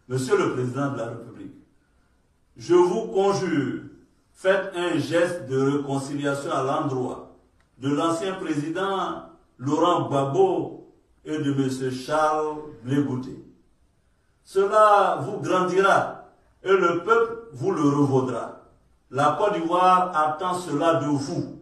Monsieur le Président de la République, je vous conjure, faites un geste de réconciliation à l'endroit de l'ancien président Laurent Gbagbo et de M. Charles Blé Bouté. Cela vous grandira et le peuple vous le revaudra. La Côte d'Ivoire attend cela de vous.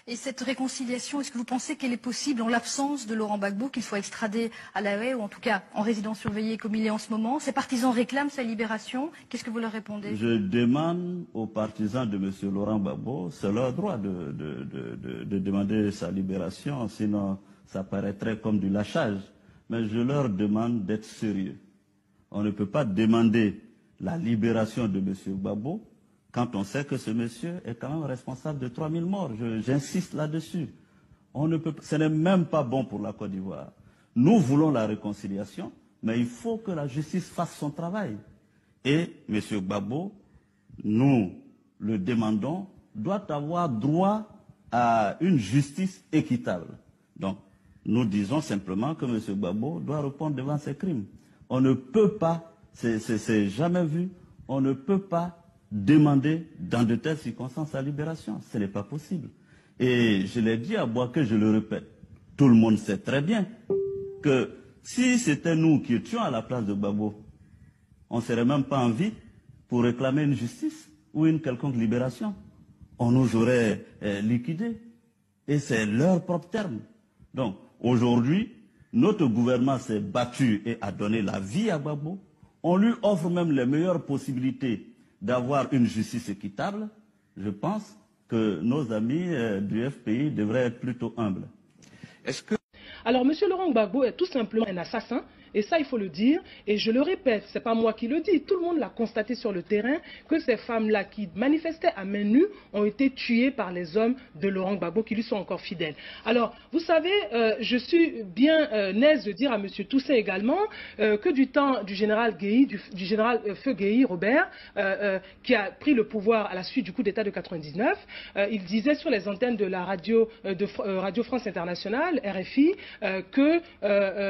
Et cette réconciliation, est-ce que vous pensez qu'elle est possible en l'absence de Laurent Gbagbo, qu'il soit extradé à La Haye ou en tout cas en résidence surveillée comme il est en ce moment? Ses partisans réclament sa libération. Qu'est-ce que vous leur répondez? Je demande aux partisans de M. Laurent Gbagbo, c'est leur droit de demander sa libération, sinon ça paraîtrait comme du lâchage. Mais je leur demande d'être sérieux. On ne peut pas demander la libération de M. Gbagbo quand on sait que ce monsieur est quand même responsable de 3000 morts. J'insiste là-dessus. Ce n'est même pas bon pour la Côte d'Ivoire. Nous voulons la réconciliation, mais il faut que la justice fasse son travail. Et M. Gbagbo, nous le demandons, doit avoir droit à une justice équitable. Donc, nous disons simplement que M. Gbagbo doit répondre devant ses crimes. On ne peut pas, c'est jamais vu, on ne peut pas demander dans de telles circonstances sa libération. Ce n'est pas possible. Et je l'ai dit à Bouaké, je le répète, tout le monde sait très bien que si c'était nous qui étions à la place de Gbagbo, on ne serait même pas en vie pour réclamer une justice ou une quelconque libération. On nous aurait liquidés. Et c'est leur propre terme. Donc, aujourd'hui, notre gouvernement s'est battu et a donné la vie à Gbagbo. On lui offre même les meilleures possibilités d'avoir une justice équitable. Je pense que nos amis du FPI devraient être plutôt humbles. Alors, M. Laurent Gbagbo est tout simplement un assassin, et ça, il faut le dire, et je le répète, c'est pas moi qui le dis, tout le monde l'a constaté sur le terrain, que ces femmes-là qui manifestaient à main nue ont été tuées par les hommes de Laurent Gbagbo qui lui sont encore fidèles. Alors, vous savez, je suis bien aise de dire à M. Toussaint également que du temps du général Guéhi, du général Feu Guéhi Robert, qui a pris le pouvoir à la suite du coup d'État de 99, il disait sur les antennes de la radio, Radio France Internationale, RFI, que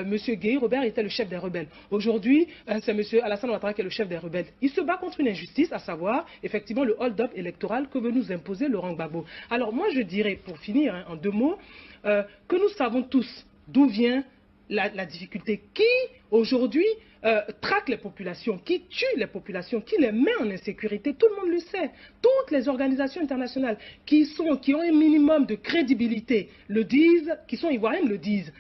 M. Guéhi Robert était le chef des rebelles. Aujourd'hui, c'est M. Alassane Ouattara qui est le chef des rebelles. Il se bat contre une injustice, à savoir, effectivement, le hold-up électoral que veut nous imposer Laurent Gbagbo. Alors moi, je dirais, pour finir, hein, en deux mots, que nous savons tous d'où vient la difficulté. Qui, aujourd'hui, traque les populations, qui tue les populations, qui les met en insécurité, tout le monde le sait. Toutes les organisations internationales qui ont un minimum de crédibilité le disent, qui sont ivoiriennes le disent.